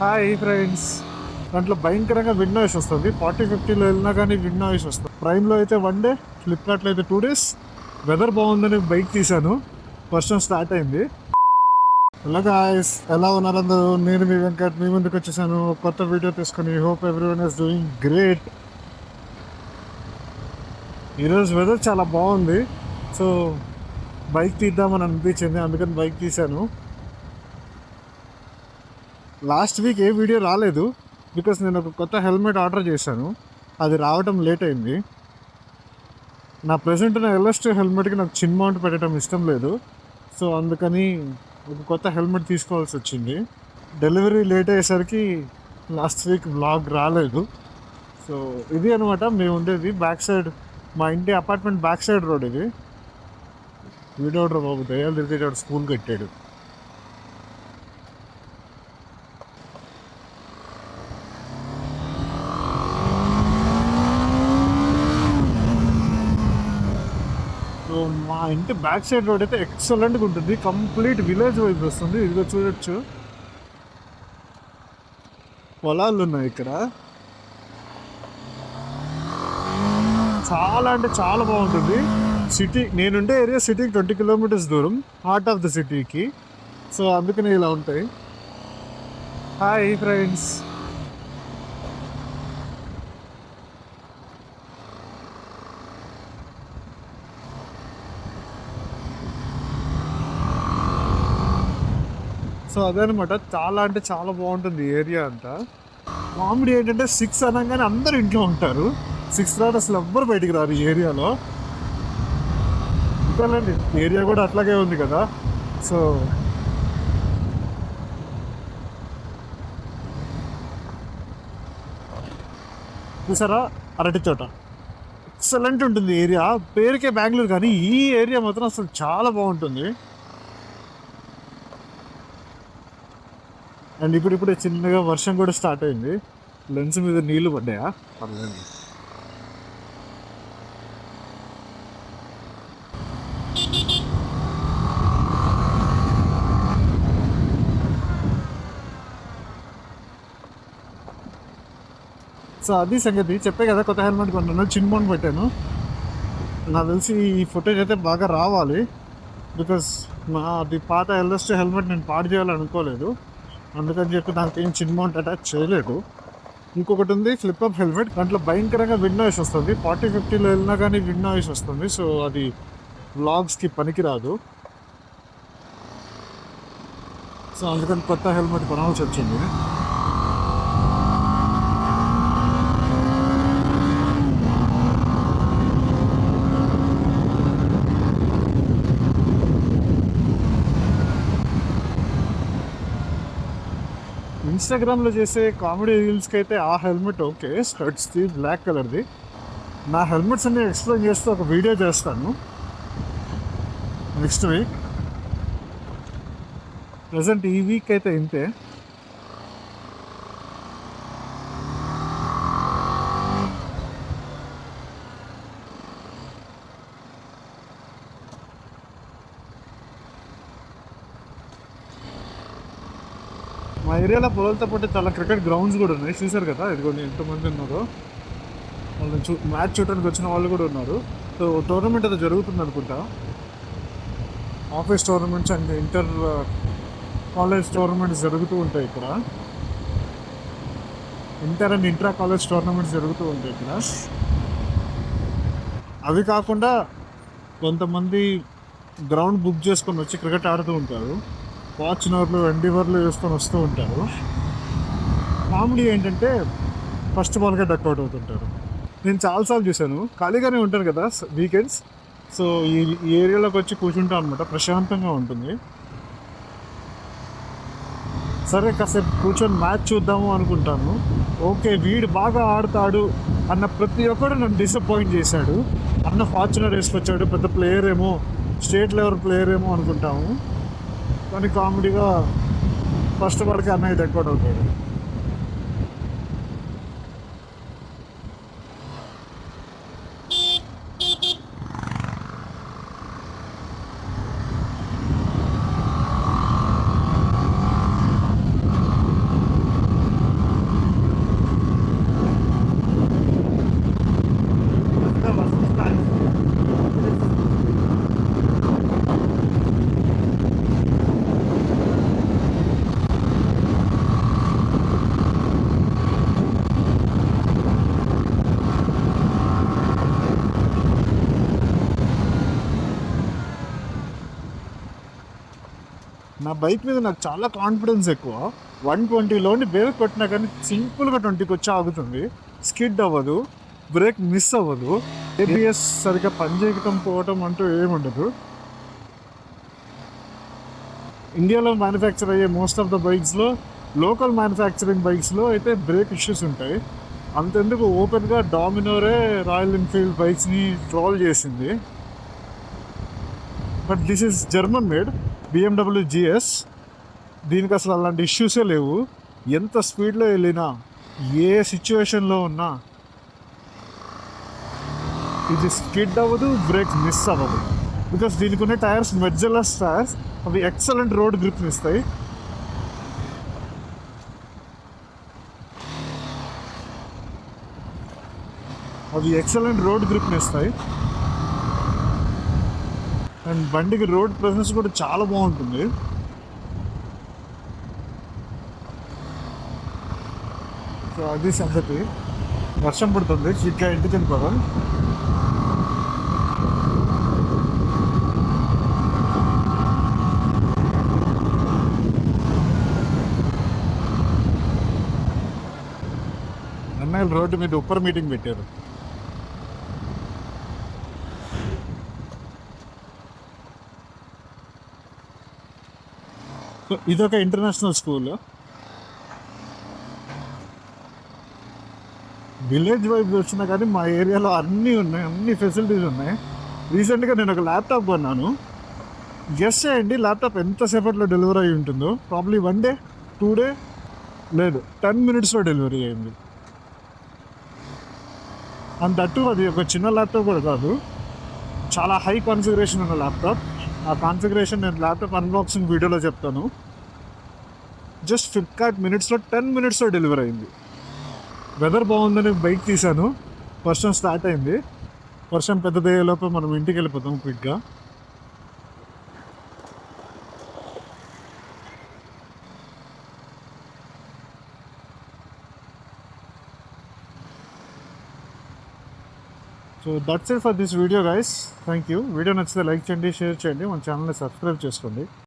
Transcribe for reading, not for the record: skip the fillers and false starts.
Hi friends. దాంట్లో భయంకరంగా wind noise వస్తుంది. 40-50లో వెళ్ళినా కానీ విండ్ నాయిస్ వస్తుంది. ప్రైమ్లో అయితే 1 డే, ఫ్లిప్కార్ట్లో అయితే 2 days. వెదర్ బాగుందని బైక్ తీశాను. వర్షం స్టార్ట్ అయింది. హలో గాయ్స్, ఎలా ఉన్నారు అందరూ? నేను మీ వెంకట్ మీ ముందుకు వచ్చేసాను కొత్త వీడియో తీసుకొని. Hope everyone is doing great. ఈరోజు వెదర్ చాలా బాగుంది, సో బైక్ తీద్దామని అనిపించింది, అందుకని బైక్ తీశాను. లాస్ట్ వీక్ ఏ వీడియో రాలేదు బికాస్ నేను ఒక కొత్త హెల్మెట్ ఆర్డర్ చేశాను. అది రావడం లేట్ అయింది. నా ప్రజెంట్ ఉన్న ఎల్ఎస్2 హెల్మెట్కి నాకు చిన్ మౌంట్ పెట్టడం ఇష్టం లేదు, సో అందుకని ఒక కొత్త హెల్మెట్ తీసుకోవాల్సి వచ్చింది. డెలివరీ లేట్ అయ్యేసరికి లాస్ట్ వీక్ వ్లాగ్ రాలేదు. సో ఇది అనమాట మేము ఉండేది బ్యాక్ సైడ్, మా ఇంటి అపార్ట్మెంట్ బ్యాక్ సైడ్ రోడ్ ఇది. వీడియో బాబు దయాలు తిరిగేటాడు, స్కూల్ కట్టాడు. సో మా ఇంటి బ్యాక్ సైడ్ రోడ్ అయితే ఎక్సలెంట్గా ఉంటుంది. కంప్లీట్ విలేజ్ వైపు వస్తుంది. ఇదిగో చూడొచ్చు, పొలాలు ఉన్నాయి ఇక్కడ. చాలా అంటే చాలా బాగుంటుంది. సిటీ, నేనుండే ఏరియా సిటీకి 20 kilometers దూరం, హార్ట్ ఆఫ్ ద సిటీకి. సో అందుకనే ఇలా ఉంటాయి. Hi friends. సో అదనమాట, చాలా అంటే చాలా బాగుంటుంది ఏరియా అంతా. కామెడీ ఏంటంటే 6 అనగానే అందరు ఇంట్లో ఉంటారు. 6 తర్వాత అసలు ఎవ్వరు బయటికి రారు ఈ ఏరియాలో. ఇంకానండి, ఏరియా కూడా అట్లాగే ఉంది కదా. సో చూసారా, అరటి తోట ఎక్సలెంట్ ఉంటుంది ఏరియా. పేరుకే బెంగళూరు కానీ ఈ ఏరియా మాత్రం అసలు చాలా బాగుంటుంది. అండ్ ఇప్పుడిప్పుడే చిన్నగా వర్షం కూడా స్టార్ట్ అయింది. లెన్స్ మీద నీళ్లు పడ్డాయా? పర్లేదు. సో అది సంగతి. చెప్పే కదా కొత్త హెల్మెట్ కొన్నాను, చిన్ మౌంట్ పెట్టాను. నాకు తెలిసి ఈ ఫుటేజ్ అయితే బాగా రావాలి, బికాస్ అది పాత ఎల్ఎస్2 హెల్మెట్ నేను పాడు చేయాలనుకోలేదు, అందుకని చెప్పి దానికి ఏం చిన్ మౌంట్ అటాచ్ చేయలేదు. ఇంకొకటి ఉంది ఫ్లిప్అప్ హెల్మెట్, దాంట్లో భయంకరంగా విండ్ నాయిస్ వస్తుంది. 40-50లో వెళ్ళినా కానీ విండ్ నాయిస్ వస్తుంది. సో అది వ్లాగ్స్కి పనికిరాదు. సో అందుకని కొత్త హెల్మెట్ కొనాల్సి వచ్చింది. ఇన్స్టాగ్రామ్లో చేసే కామెడీ రీల్స్కి అయితే ఆ హెల్మెట్ ఓకే, స్టడ్స్ది బ్లాక్ కలర్ది. నా హెల్మెట్స్ అన్ని ఎక్స్ప్లెయిన్ చేస్తూ ఒక వీడియో చేస్తాను నెక్స్ట్ వీక్. ప్రజెంట్ ఈ వీక్ అయితే ఇంతే. మా ఏరియాలో పొలాలతో పాటు చాలా క్రికెట్ గ్రౌండ్స్ కూడా ఉన్నాయి. చూసారు కదా, ఇదిగోండి ఎంతమంది ఉన్నారో. వాళ్ళు మ్యాచ్ చూడడానికి వచ్చిన వాళ్ళు కూడా ఉన్నారు. సో టోర్నమెంట్ అయితే జరుగుతుంది అనుకుంటా. Office tournaments and inter college tournaments జరుగుతూ ఉంటాయి ఇక్కడ. Inter and intra college tournaments జరుగుతూ ఉంటాయి ఇక్కడ. అవి కాకుండా కొంతమంది గ్రౌండ్ బుక్ చేసుకొని వచ్చి క్రికెట్ ఆడుతూ ఉంటారు. ఫార్చునర్లు, ఎండివర్లు వేసుకొని వస్తూ ఉంటారు. కామెడీ ఏంటంటే ఫస్ట్ బాల్గా డక్అవుట్ అవుతుంటారు. నేను చాలాసార్లు చూశాను. ఖాళీగానే ఉంటాను కదా వీకెండ్స్, సో ఈ ఏరియాలోకి వచ్చి కూర్చుంటాను అనమాట. ప్రశాంతంగా ఉంటుంది. సరే కాసేపు కూర్చొని మ్యాచ్ చూద్దాము అనుకుంటాను. ఓకే, వీడు బాగా ఆడతాడు అన్న ప్రతి ఒక్కడు నన్ను డిసప్పాయింట్ చేశాడు. అన్న ఫార్చునర్ వేసుకొచ్చాడు, పెద్ద ప్లేయర్ ఏమో, స్టేట్ లెవెల్ ప్లేయర్ ఏమో అనుకుంటాము. కానీ కామెడీగా ఫస్ట్ బాల్కి అన్నయ్య డక్అవుట్ అవుతాడు. నా బైక్ మీద నాకు చాలా కాన్ఫిడెన్స్ ఎక్కువ. 120లోని బ్రేక్ కొట్టినా కానీ సింపుల్గా 20కి వచ్చి ఆగుతుంది. స్కిడ్ అవ్వదు, బ్రేక్ మిస్ అవ్వదు, ఏబిఎస్ సరిగ్గా పనిచేయటం పోవటం అంటూ ఏముండదు. ఇండియాలో మ్యానుఫ్యాక్చర్ అయ్యే మోస్ట్ ఆఫ్ ద బైక్స్లో, లోకల్ మ్యానుఫ్యాక్చరింగ్ బైక్స్లో అయితే బ్రేక్ ఇష్యూస్ ఉంటాయి. అంతెందుకు ఓపెన్గా డామినోరే రాయల్ ఎన్ఫీల్డ్ బైక్స్ని ట్రోల్ చేసింది. But this is German made BMW GS. దీనికి అసలు అలాంటి ఇష్యూసే లేవు. ఎంత స్పీడ్లో వెళ్ళినా, ఏ సిచ్యువేషన్లో ఉన్నా ఇది స్కిడ్ అవ్వదు, బ్రేక్ మిస్ అవ్వదు. బికాస్ దీనికి ఉన్న టైర్స్ మెర్జెలస్ టైర్స్, అవి ఎక్సలెంట్ రోడ్ గ్రిప్ని ఇస్తాయి. అండ్ బండికి రోడ్ ప్రెసెన్స్ కూడా చాలా బాగుంటుంది. సో అది సంగతి. వర్షం పడుతుంది, చిట్గా ఇంటికి వెళ్ళిపోదాం. అన్నయ్యలు రోడ్డు మీద ఉప్పర్ మీటింగ్ పెట్టారు. ఇదొక ఇంటర్నేషనల్ స్కూల్. విలేజ్ వైపు వచ్చినా కానీ మా ఏరియాలో అన్నీ ఉన్నాయి, అన్ని ఫెసిలిటీస్ ఉన్నాయి. రీసెంట్గా నేను ఒక ల్యాప్టాప్ కొన్నాను. గెస్ చేయండి ల్యాప్టాప్ ఎంతసేపట్లో డెలివరీ అయి ఉంటుందో. ప్రాబ్లీ 1 డే 2 డే లేదు, 10 minutesలో డెలివరీ అయింది. అండ్ అటు అది ఒక చిన్న ల్యాప్టాప్ కూడా కాదు, చాలా హై కాన్ఫిగరేషన్ ఉన్న ల్యాప్టాప్. ఆ కాన్ఫిగరేషన్ నేను ల్యాప్టాప్ అన్బాక్సింగ్ వీడియోలో చెప్తాను. జస్ట్ ఫ్లిప్కార్ట్ మినిట్స్లో 10 minutesలో డెలివరీ అయింది. వెదర్ బాగుందని బైక్ తీశాను, వర్షం స్టార్ట్ అయింది. వర్షం పెద్దదయ్యేలోపు మనం ఇంటికి వెళ్ళిపోతాం క్విక్గా. So that's it for this video guys. Thank you. Video నచ్చితే లైక్ చేయండి, షేర్ చేయండి, మన ఛానల్ని సబ్స్క్రైబ్ చేసుకోండి.